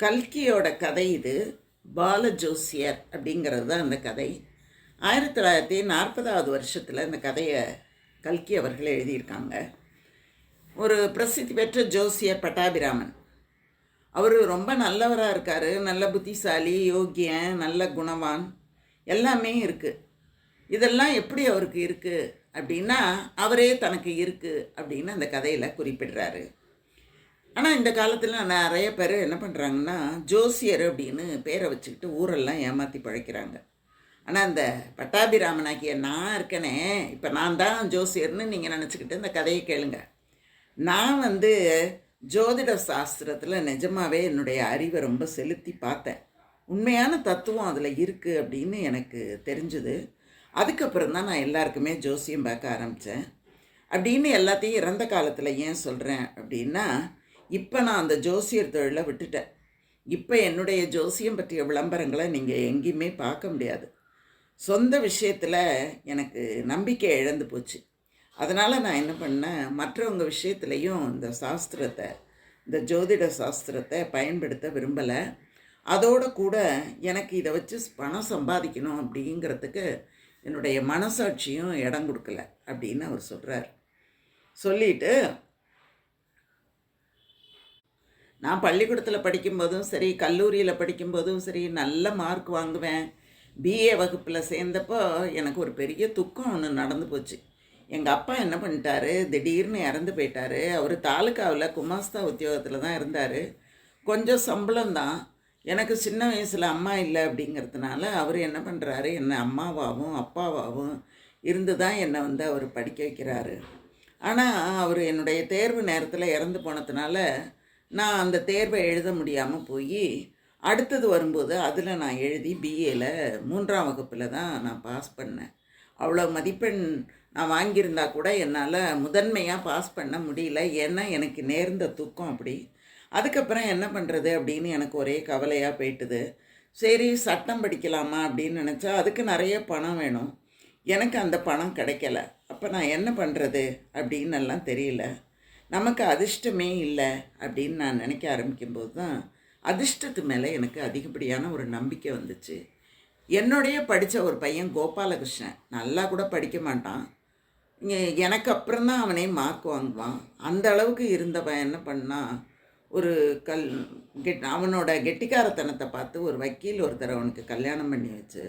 கல்கியோட கதை இது. பால ஜோசியர் அப்படிங்கிறது தான் அந்த கதை. 1940வது வருஷத்தில் இந்த கதையை கல்கி அவர்கள் எழுதியிருக்காங்க. ஒரு பிரசித்தி பெற்ற ஜோசியர் பட்டாபிராமன். அவர் ரொம்ப நல்லவராக இருக்கார். நல்ல புத்திசாலி, யோக்கியன், நல்ல குணவான், எல்லாமே இருக்குது. இதெல்லாம் எப்படி அவருக்கு இருக்குது அப்படின்னா, அவரே தனக்கு இருக்குது அப்படின்னு அந்த கதையில் குறிப்பிடுறாரு. ஆனால் இந்த காலத்தில் நிறைய பேர் என்ன பண்ணுறாங்கன்னா, ஜோசியர் அப்படின்னு பேரை வச்சுக்கிட்டு ஊரெல்லாம் ஏமாற்றி பழைக்கிறாங்க. ஆனால் அந்த பட்டாபிராமனாகிய நான் இருக்கனே, இப்போ நான் தான் ஜோசியர்னு நீங்கள் நினச்சிக்கிட்டு இந்த கதையை கேளுங்க. நான் ஜோதிட சாஸ்திரத்தில் நிஜமாகவே என்னுடைய அறிவை ரொம்ப செலுத்தி பார்த்தேன். உண்மையான தத்துவம் அதில் இருக்குது அப்படின்னு எனக்கு தெரிஞ்சுது. அதுக்கப்புறம் தான் நான் எல்லாருக்குமே ஜோசியம் பார்க்க ஆரம்பித்தேன். அப்படின்னு எல்லாத்தையும் இறந்த காலத்தில் ஏன் சொல்கிறேன் அப்படின்னா, இப்போ நான் அந்த ஜோசியர் தொழிலை விட்டுட்டேன். இப்போ என்னுடைய ஜோசியம் பற்றிய விளம்பரங்களை நீங்கள் எங்கேயுமே பார்க்க முடியாது. சொந்த விஷயத்தில் எனக்கு நம்பிக்கை இழந்து போச்சு. அதனால் நான் என்ன பண்ணேன், மற்றவங்க விஷயத்துலேயும் இந்த சாஸ்திரத்தை, இந்த ஜோதிட சாஸ்திரத்தை பயன்படுத்த விரும்பலை. அதோடு கூட எனக்கு இதை வச்சு பணம் சம்பாதிக்கணும் அப்படிங்கிறதுக்கு என்னுடைய மனசாட்சியும் இடம் கொடுக்கல அப்படின்னு அவர் சொல்கிறார். சொல்லிட்டு, நான் பள்ளிக்கூடத்தில் படிக்கும்போதும் சரி, கல்லூரியில் படிக்கும்போதும் சரி, நல்ல மார்க் வாங்குவேன். பிஏ வகுப்பில் சேர்ந்தப்போ எனக்கு ஒரு பெரிய துக்கம் ஒன்று நடந்து போச்சு. எங்கள் அப்பா என்ன பண்ணிட்டாரு, திடீர்னு இறந்து போயிட்டார். அவர் தாலுக்காவில் குமாஸ்தா உத்தியோகத்தில் தான் இருந்தார். கொஞ்சம் சம்பளம் தான். எனக்கு சின்ன வயசில் அம்மா இல்லை அப்படிங்கிறதுனால அவர் என்ன பண்ணுறாரு, என்னை அம்மாவாகவும் அப்பாவாகவும் இருந்து தான் என்னை அவர் படிக்க வைக்கிறாரு. ஆனால் அவர் என்னுடைய தேர்வு நேரத்தில் இறந்து போனதுனால நான் அந்த தேர்வை எழுத முடியாமல் போய் அடுத்தது வரும்போது அதில் நான் எழுதி பிஏல 3ஆம் வகுப்பில் தான் நான் பாஸ் பண்ணேன். அவ்வளோ மதிப்பெண் நான் வாங்கியிருந்தா கூட என்னால் முதன்மையாக பாஸ் பண்ண முடியல. ஏன்னா எனக்கு நேர்ந்த துக்கம் அப்படி. அதுக்கப்புறம் என்ன பண்ணுறது அப்படின்னு எனக்கு ஒரே கவலையாக போயிட்டுது. சரி, சட்டம் படிக்கலாமா அப்படின்னு நினச்சா அதுக்கு நிறைய பணம் வேணும். எனக்கு அந்த பணம் கிடைக்கல. அப்போ நான் என்ன பண்ணுறது அப்படின்னு எல்லாம் தெரியல. நமக்கு அதிர்ஷ்டமே இல்லை அப்படின்னு நான் நினைக்க ஆரம்பிக்கும்போது தான் அதிர்ஷ்டத்து மேலே எனக்கு அதிகப்படியான ஒரு நம்பிக்கை வந்துச்சு. என்னுடைய படித்த ஒரு பையன் கோபாலகிருஷ்ணன், நல்லா கூட படிக்க மாட்டான். எனக்கு அப்புறம்தான் அவனே மார்க் வாங்குவான். அந்த அளவுக்கு இருந்தவன் என்ன பண்ணால், ஒரு அவனோட கெட்டிக்காரத்தனத்தை பார்த்து ஒரு வக்கீல் ஒருத்தர் அவனுக்கு கல்யாணம் பண்ணி வச்சு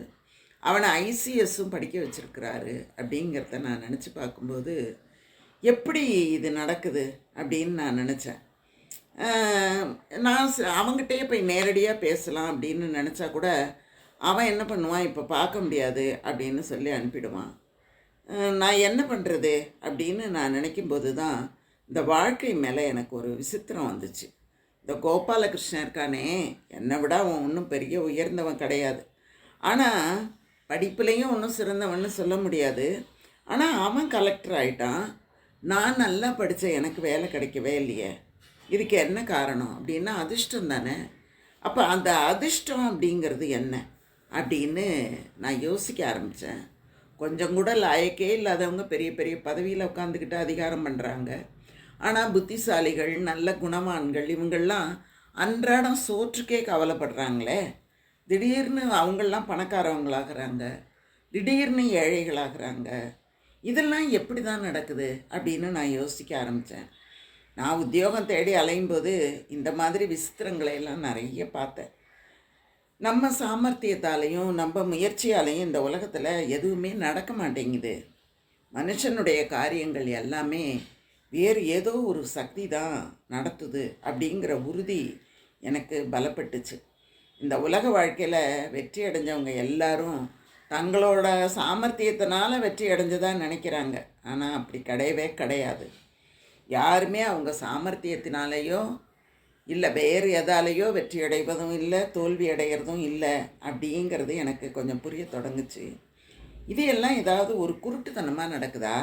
அவனை ஐசிஎஸ்ஸும் படிக்க வச்சுருக்கிறாரு. அப்படிங்கிறத நான் நினச்சி பார்க்கும்போது, எப்படி இது நடக்குது அப்படின்னு நான் நினச்சேன். நான் அவங்ககிட்டயே போய் நேரடியாக பேசலாம் அப்படின்னு நினச்சா கூட அவன் என்ன பண்ணுவான், இப்போ பார்க்க முடியாது அப்படின்னு சொல்லி அனுப்பிடுவான். நான் என்ன பண்ணுறது அப்படின்னு நான் நினைக்கும்போது தான் இந்த வாழ்க்கை மேலே எனக்கு ஒரு விசித்திரம் வந்துச்சு. இந்த கோபாலகிருஷ்ணன் இருக்கானே, என்னை விட அவன் ஒன்றும் பெரிய உயர்ந்தவன் கிடையாது. ஆனால் படிப்புலேயும் ஒன்றும் சிறந்தவன்னு சொல்ல முடியாது. ஆனால் அவன் கலெக்டர் ஆகிட்டான். நான் நல்லா படித்தேன், எனக்கு வேலை கிடைக்கவே இல்லையே. இதுக்கு என்ன காரணம் அப்படின்னா அதிர்ஷ்டம் தானே. அப்போ அந்த அதிர்ஷ்டம் அப்படிங்கிறது என்ன அப்படின்னு நான் யோசிக்க ஆரம்பித்தேன். கொஞ்சம் கூட லாயக்கே இல்லாதவங்க பெரிய பெரிய பதவியில் உட்காந்துக்கிட்டு அதிகாரம் பண்ணுறாங்க. ஆனால் புத்திசாலிகள், நல்ல குணவான்கள், இவங்கள்லாம் அன்றாடம் சோற்றுக்கே கவலைப்படுறாங்களே. திடீர்னு அவங்களாம் பணக்காரவங்களாகிறாங்க, திடீர்னு ஏழைகளாகிறாங்க. இதெல்லாம் எப்படி தான் நடக்குது அப்படின்னு நான் யோசிக்க ஆரம்பித்தேன். நான் உத்தியோகம் தேடி அலையும்போது இந்த மாதிரி விசித்திரங்களை எல்லாம் நிறைய பார்த்தேன். நம்ம சாமர்த்தியத்தாலையும் நம்ம முயற்சியாலையும் இந்த உலகத்தில் எதுவுமே நடக்க மாட்டேங்குது. மனுஷனுடைய காரியங்கள் எல்லாமே வேறு ஏதோ ஒரு சக்தி தான் நடத்துது அப்படிங்கிற உறுதி எனக்கு பலப்பட்டுச்சு. இந்த உலக வாழ்க்கையில் வெற்றி அடைஞ்சவங்க எல்லாரும் தங்களோட சாமர்த்தியத்தினால வெற்றி அடைஞ்சதாக நினைக்கிறாங்க. ஆனால் அப்படி கிடையவே கிடையாது. யாருமே அவங்க சாமர்த்தியத்தினாலேயோ இல்லை வேறு எதாலேயோ வெற்றி அடைவதும் இல்லை, தோல்வி அடைகிறதும் இல்லை அப்படிங்கிறது எனக்கு கொஞ்சம் புரிய தொடங்குச்சு. இது எல்லாம் ஏதாவது ஒரு குருட்டுத்தனமாக நடக்குதா,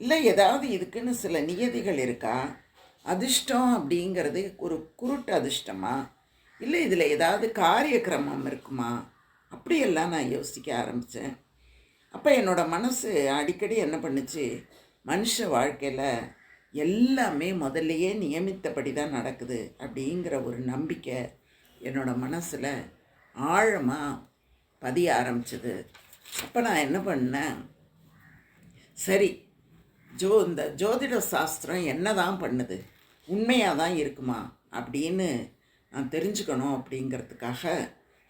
இல்லை ஏதாவது இதுக்குன்னு சில நியதிகள் இருக்கா? அதிர்ஷ்டம் அப்படிங்கிறது ஒரு குருட்டு அதிர்ஷ்டமா, இல்லை இதில் ஏதாவது காரியக்கிரமம் இருக்குமா? அப்படியெல்லாம் நான் யோசிக்க ஆரம்பித்தேன். அப்போ என்னோடய மனசு அடிக்கடி என்ன பண்ணுச்சு, மனுஷ வாழ்க்கையில் எல்லாமே முதல்லையே நியமித்தபடி தான் நடக்குது அப்படிங்கிற ஒரு நம்பிக்கை என்னோடய மனசில் ஆழமாக பதிய ஆரம்பிச்சது. அப்போ நான் என்ன பண்ணேன், சரி இந்த ஜோதிட சாஸ்திரம் என்ன தான் பண்ணுது, உண்மையாக தான் இருக்குமா அப்படின்னு நான் தெரிஞ்சுக்கணும் அப்படிங்கிறதுக்காக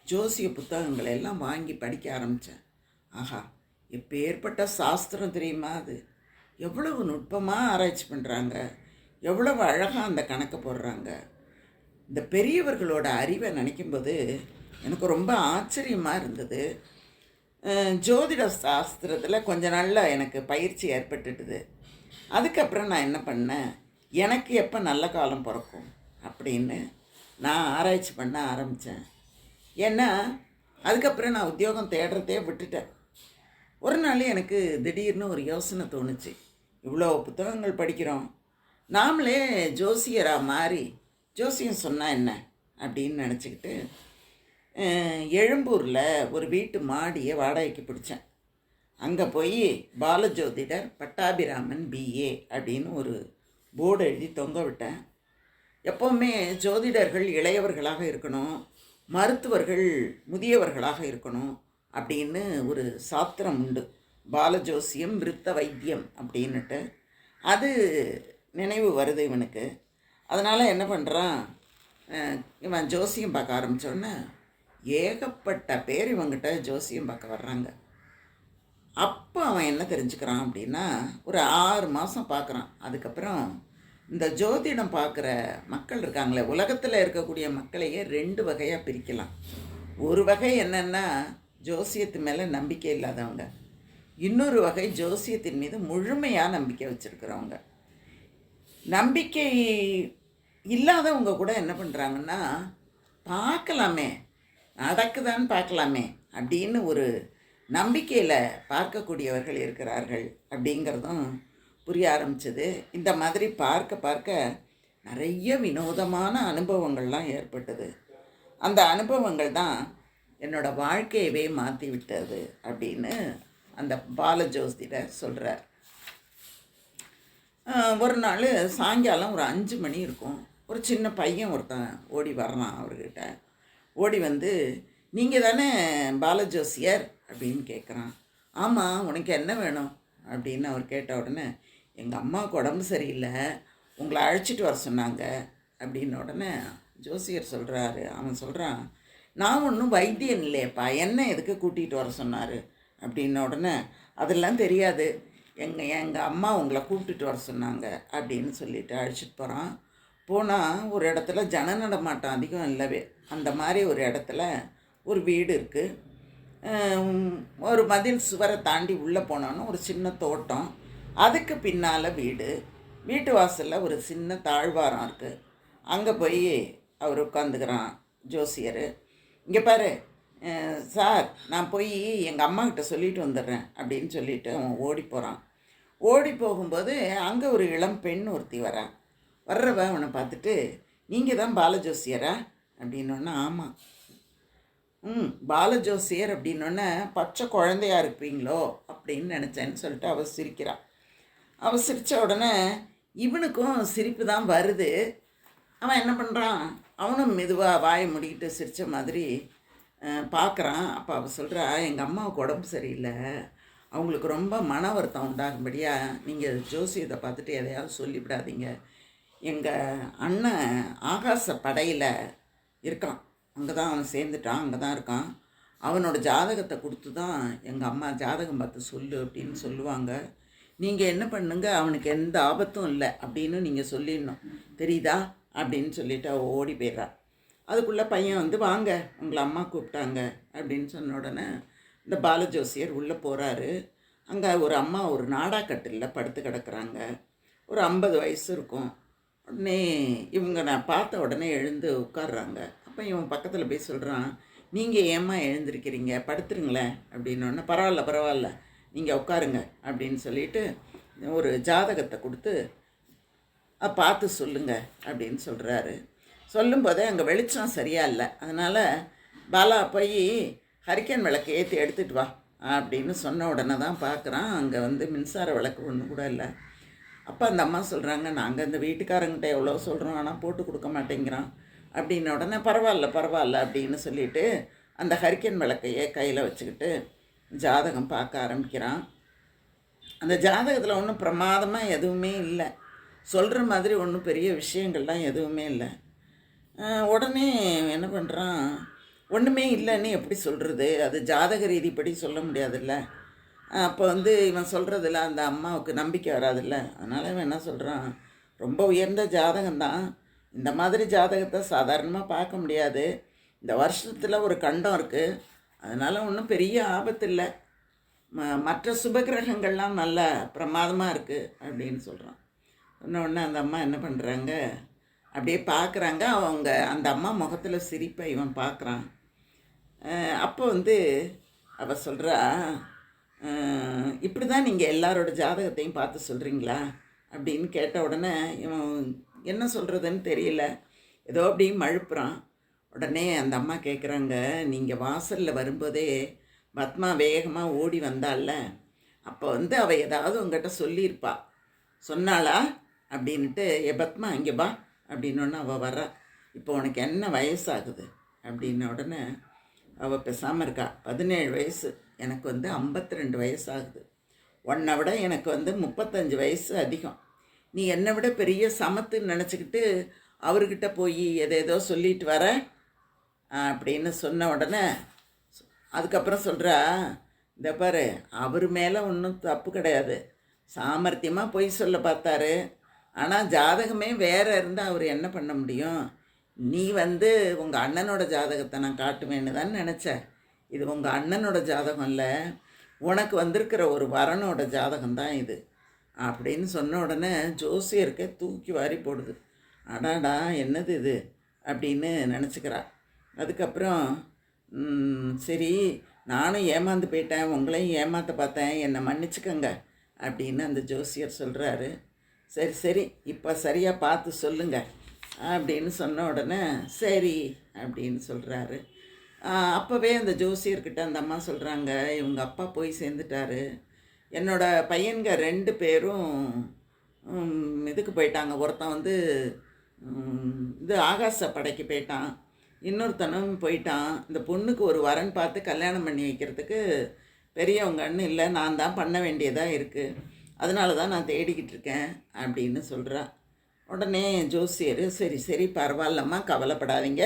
ஜோசிய புத்தகங்களை எல்லாம் வாங்கி படிக்க ஆரம்பித்தேன். ஆஹா, எப்பேற்பட்ட சாஸ்திரம் தெரியுமா அது! எவ்வளவு நுட்பமாக ஆராய்ச்சி பண்ணுறாங்க, எவ்வளவு அழகாக அந்த கணக்கை போடுறாங்க. இந்த பெரியவர்களோட அறிவை நினைக்கும்போது எனக்கு ரொம்ப ஆச்சரியமாக இருந்தது. ஜோதிட சாஸ்திரத்தில் கொஞ்ச நாளில் எனக்கு பயிற்சி ஏற்பட்டுட்டுது. அதுக்கப்புறம் நான் என்ன பண்ணேன், எனக்கு எப்போ நல்ல காலம் பிறக்கும் அப்படின்னு நான் ஆராய்ச்சி பண்ண ஆரம்பித்தேன். ஏன்னா அதுக்கப்புறம் நான் உத்தியோகம் தேடுறதே விட்டுட்டேன். ஒரு நாள் எனக்கு திடீர்னு ஒரு யோசனை தோணுச்சு. இவ்வளோ புத்தகங்கள் படிக்கிறோம், நாமளே ஜோசியராக மாறி ஜோசியம் சொன்னால் என்ன அப்படின்னு நினச்சிக்கிட்டு எழும்பூரில் ஒரு வீட்டு மாடியை வாடகைக்கு பிடிச்சேன். அங்கே போய் பாலஜோதிடர் பட்டாபிராமன் பிஏ அப்படின்னு ஒரு போர்டு எழுதி தொங்க விட்டேன். எப்போவுமே ஜோதிடர்கள் இளையவர்களாக இருக்கணும், மருத்துவர்கள் முதியவர்களாக இருக்கணும் அப்படின்னு ஒரு சாத்திரம் உண்டு. பாலஜோசியம் விருத்த வைத்தியம் அப்படின்னுட்டு அது நினைவு வருது இவனுக்கு. அதனால் என்ன பண்ணுறான், இவன் ஜோசியம் பார்க்க ஆரம்பித்தோடனே ஏகப்பட்ட பேர் இவங்கிட்ட ஜோசியம் பார்க்க வர்றாங்க. அப்போ அவன் என்ன தெரிஞ்சுக்கிறான் அப்படின்னா, ஒரு 6 மாதம் பார்க்குறான். அதுக்கப்புறம் இந்த ஜோதிடம் பார்க்குற மக்கள் இருக்காங்களே, உலகத்தில் இருக்கக்கூடிய மக்களையே 2 வகையாக பிரிக்கலாம். ஒரு வகை என்னென்னா ஜோசியத்து மேலே நம்பிக்கை இல்லாதவங்க, இன்னொரு வகை ஜோசியத்தின் மீது முழுமையாக நம்பிக்கை வச்சுருக்கிறவங்க. நம்பிக்கை இல்லாதவங்க கூட என்ன பண்ணுறாங்கன்னா, பார்க்கலாமே நடக்குதான்னு பார்க்கலாமே அப்படின்னு ஒரு நம்பிக்கையில் பார்க்கக்கூடியவர்கள் இருக்கிறார்கள் அப்படிங்கிறதும் புரிய ஆரம்பிச்சது. இந்த மாதிரி பார்க்க பார்க்க நிறைய வினோதமான அனுபவங்கள்லாம் ஏற்பட்டது. அந்த அனுபவங்கள் தான் என்னோடய வாழ்க்கையவே மாற்றி விட்டது அப்படின்னு அந்த பாலஜோதிடர் சொல்கிறார். ஒரு நாள் சாயங்காலம் ஒரு 5 மணி இருக்கும். ஒரு சின்ன பையன் ஒருத்தன் ஓடி வர்றான். அவர்கிட்ட ஓடி வந்து, நீங்கள் தானே பாலஜோசியர் அப்படின்னு கேட்குறான். ஆமாம், உனக்கு என்ன வேணும் அப்படின்னு அவர் கேட்ட உடனே, எங்கள் அம்மாவுக்கு உடம்பு சரியில்லை, உங்களை அழைச்சிட்டு வர சொன்னாங்க அப்படின்ன உடனே ஜோசியர் சொல்கிறாரு. அவன் சொல்கிறான், நான் ஒன்றும் வைத்தியன் இல்லையப்பா, என்ன எதுக்கு கூட்டிகிட்டு வர சொன்னார் அப்படின்ன உடனே, அதெல்லாம் தெரியாது, எங்கள் அம்மா உங்களை கூப்பிட்டுட்டு வர சொன்னாங்க அப்படின்னு சொல்லிட்டு அழைச்சிட்டு போகிறான். போனால் ஒரு இடத்துல ஜன நடமாட்டம் அதிகம் இல்லவே, அந்த மாதிரி ஒரு இடத்துல ஒரு வீடு இருக்குது. ஒரு மதில் சுவரை தாண்டி உள்ளே போனோன்னா ஒரு சின்ன தோட்டம், அதுக்கு பின்னால் வீடு, வீட்டு வாசலில் ஒரு சின்ன தாழ்வாரம் இருக்குது. அங்கே போய் அவர் உட்காந்துக்கிறான் ஜோசியர். இங்கே பாரு சார், நான் போய் எங்கள் அம்மாக்கிட்ட சொல்லிட்டு வந்துடுறேன் அப்படின்னு சொல்லிவிட்டு அவன் ஓடி போகிறான். ஓடி போகும்போது அங்கே ஒரு இளம் பெண் ஒருத்தி வரான். வர்றவ அவனை பார்த்துட்டு, நீங்கள் தான் பாலஜோசியரா அப்படின்னோடனே, ஆமாம். பாலஜோசியர் அப்படின்னோடனே பச்சை குழந்தையாக இருப்பீங்களோ அப்படின்னு நினச்சேன்னு சொல்லிட்டு அவள் சிரிக்கிறாள். அவள் சிரித்த உடனே இவனுக்கும் சிரிப்பு தான் வருது. அவன் என்ன பண்ணுறான், அவனும் மெதுவாக வாயை முடிக்கிட்டு சிரித்த மாதிரி பார்க்குறான். அப்போ அவள் சொல்கிறா, எங்கள் அம்மாவுக்கு உடம்பு சரியில்லை, அவங்களுக்கு ரொம்ப மன வருத்தம் உண்டாகும்படியாக நீங்கள் ஜோசியத்தை பார்த்துட்டு எதையாவது சொல்லிவிடாதீங்க. எங்கள் அண்ணன் ஆகாச படையில் இருக்கான், அங்கே தான் அவன் சேர்ந்துட்டான், அங்கே தான் இருக்கான், அவனோட ஜாதகத்தை கொடுத்து தான் எங்கள் அம்மா ஜாதகம் பார்த்து சொல்லு அப்படின்னு சொல்லுவாங்க. நீங்கள் என்ன பண்ணுங்க, அவனுக்கு எந்த ஆபத்தும் இல்லை அப்படின்னு நீங்கள் சொல்லிடணும், தெரியுதா அப்படின்னு சொல்லிவிட்டு அவள் ஓடி போயிடுறா. அதுக்குள்ளே பையன் வந்து, வாங்க உங்களை அம்மா கூப்பிட்டாங்க அப்படின்னு சொன்ன உடனே இந்த பாலஜோசியர் உள்ளே போகிறாரு. அங்கே ஒரு அம்மா ஒரு நாடாக்கட்டில் படுத்து கிடக்குறாங்க. ஒரு 50 வயசு இருக்கும். உடனே இவங்க நான் பார்த்த உடனே எழுந்து உட்காடுறாங்க. அப்போ இவன் பக்கத்தில் போய் சொல்கிறான், நீங்கள் ஏம்மா எழுந்திருக்கிறீங்க, படுத்துருங்களேன் அப்படின்னோடனே, பரவாயில்ல நீங்கள் உட்காருங்க அப்படின்னு சொல்லிட்டு ஒரு ஜாதகத்தை கொடுத்து பார்த்து சொல்லுங்க அப்படின்னு சொல்கிறாரு. சொல்லும்போதே அங்கே வெளிச்சம் சரியாக இல்லை, அதனால் பாலா போய் ஹரிக்கன் விளக்கு ஏற்றி எடுத்துகிட்டு வா அப்படின்னு சொன்ன உடனே தான் பார்க்குறான், அங்கே வந்து மின்சார விளக்கு ஒன்று கூட இல்லை. அப்போ அந்த அம்மா சொல்கிறாங்க, நாங்கள் இந்த வீட்டுக்காரங்கிட்ட எவ்வளோ சொல்கிறோம், ஆனால் போட்டு கொடுக்க மாட்டேங்கிறான் அப்படின்ன உடனே பரவாயில்ல பரவாயில்ல அப்படின்னு சொல்லிட்டு அந்த ஹரிக்கன் விளக்கையே கையில் வச்சுக்கிட்டு ஜாதகம் பார்க்க ஆரம்பிக்கிறான். அந்த ஜாதகத்தில் ஒன்றும் பிரமாதமாக எதுவுமே இல்லை, சொல்கிற மாதிரி ஒன்றும் பெரிய விஷயங்கள்லாம் எதுவுமே இல்லை. உடனே என்ன பண்ணுறான், ஒன்றுமே இல்லைன்னு எப்படி சொல்கிறது, அது ஜாதக ரீதிப்படி சொல்ல முடியாதுல்ல. அப்போ இவன் சொல்கிறதில்ல அந்த அம்மாவுக்கு நம்பிக்கை வராதில்ல. அதனால் இவன் என்ன சொல்கிறான், ரொம்ப உயர்ந்த ஜாதகம்தான், இந்த மாதிரி ஜாதகத்தை சாதாரணமாக பார்க்க முடியாது, இந்த வருஷத்தில் ஒரு கண்டம் இருக்குது, அதனால் ஒன்றும் பெரிய ஆபத்து இல்லை, மற்ற சுபகிரகங்கள்லாம் நல்ல பிரமாதமாக இருக்குது அப்படின்னு சொல்கிறான். இன்னொன்று அந்த அம்மா என்ன பண்ணுறாங்க, அப்படியே பார்க்குறாங்க. அவங்க அந்த அம்மா முகத்தில் சிரிப்பை இவன் பார்க்குறான். அப்போ அவள் சொல்கிறா, இப்படி தான் நீங்கள் எல்லாரோட ஜாதகத்தையும் பார்த்து சொல்கிறீங்களா அப்படின்னு கேட்ட உடனே இவன் என்ன சொல்கிறதுன்னு தெரியல, ஏதோ அப்படி மழுப்புறான். உடனே அந்த அம்மா கேட்குறாங்க, நீங்கள் வாசலில் வரும்போதே பத்மா வேகமாக ஓடி வந்தால, அப்போ அவள் ஏதாவது உங்கள்கிட்ட சொல்லியிருப்பா, சொன்னாளா அப்படின்ட்டு, பத்மா இங்கே பா அப்படின்னோடனே அவள் வர்றா. இப்போ உனக்கு என்ன வயசாகுது அப்படின்ன உடனே அவள் பேசாமல் இருக்கா. 17 வயசு, எனக்கு 52 வயசாகுது, உன்னை விட எனக்கு 35 வயசு அதிகம், நீ என்னை விட பெரிய சமத்துன்னு நினச்சிக்கிட்டு அவர்கிட்ட போய் எதேதோ சொல்லிட்டு வர அப்படின்னு சொன்ன உடனே அதுக்கப்புறம் சொல்கிறா, இந்த பாரு அவர் மேலே ஒன்றும் தப்பு கிடையாது, சாமர்த்தியமாக பொய் சொல்ல பார்த்தாரு, ஆனால் ஜாதகமே வேறு இருந்தால் அவர் என்ன பண்ண முடியும், நீ உங்கள் அண்ணனோட ஜாதகத்தை நான் காட்டுவேன்னு தான் நினச்ச, இது உங்கள் அண்ணனோட ஜாதகம் இல்லை, உனக்கு வந்திருக்கிற ஒரு வரனோட ஜாதகம்தான் இது அப்படின்னு சொன்ன உடனே ஜோசியருக்கே தூக்கி வாரி போடுது. அடாடா என்னது இது அப்படின்னு நினச்சிக்கிறா. அதுக்கப்புறம் சரி நானும் ஏமாந்து போயிட்டேன், உங்களையும் ஏமாற்ற பார்த்தேன், என்னை மன்னிச்சுக்கங்க அப்படின்னு அந்த ஜோசியர் சொல்கிறாரு. சரி சரி இப்போ சரியாக பார்த்து சொல்லுங்க அப்படின்னு சொன்ன உடனே சரி அப்படின்னு சொல்கிறாரு. அப்போவே அந்த ஜோசியர்கிட்ட அந்த அம்மா சொல்கிறாங்க, இவங்க அப்பா போய் சேர்ந்துட்டாரு, என்னோடய பையன்க 2 பேரும் இதுக்கு போயிட்டாங்க, ஒருத்தன் இது ஆகாச படைக்கு போயிட்டான், இன்னொருத்தனும் போயிட்டான், இந்த பொண்ணுக்கு ஒரு வரன் பார்த்து கல்யாணம் பண்ணி வைக்கிறதுக்கு பெரியவங்கன்னு இல்லை, நான் தான் பண்ண வேண்டியதாக இருக்குது, அதனால தான் நான் தேடிக்கிட்டு இருக்கேன் அப்படின்னு சொல்கிறா. உடனே ஜோசியர் சரி சரி பரவாயில்லம்மா கவலைப்படாதீங்க,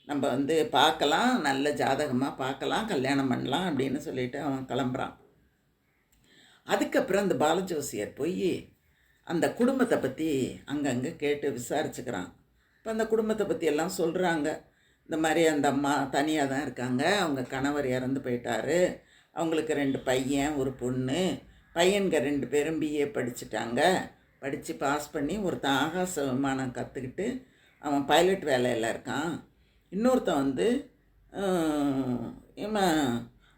நம்ம பார்க்கலாம், நல்ல ஜாதகமாக பார்க்கலாம், கல்யாணம் பண்ணலாம் அப்படின்னு சொல்லிட்டு அவன் கிளம்புறான். அதுக்கப்புறம் அந்த பாலஜோசியர் போய் அந்த குடும்பத்தை பற்றி அங்கங்கே கேட்டு விசாரிச்சுக்கிறான். இப்போ அந்த குடும்பத்தை பற்றி எல்லாம் சொல்கிறாங்க. இந்த மாதிரி அந்த அம்மா தனியாக தான் இருக்காங்க, அவங்க கணவர் இறந்து போயிட்டாரு, அவங்களுக்கு 2 பையன் ஒரு பொண்ணு, பையன்க 2 பேரும் பிஏ படிச்சுட்டாங்க, படித்து பாஸ் பண்ணி ஒருத்தன் ஆகாச விமானம் கற்றுக்கிட்டு அவன் பைலட் வேலையில் இருக்கான், இன்னொருத்தன் இவன்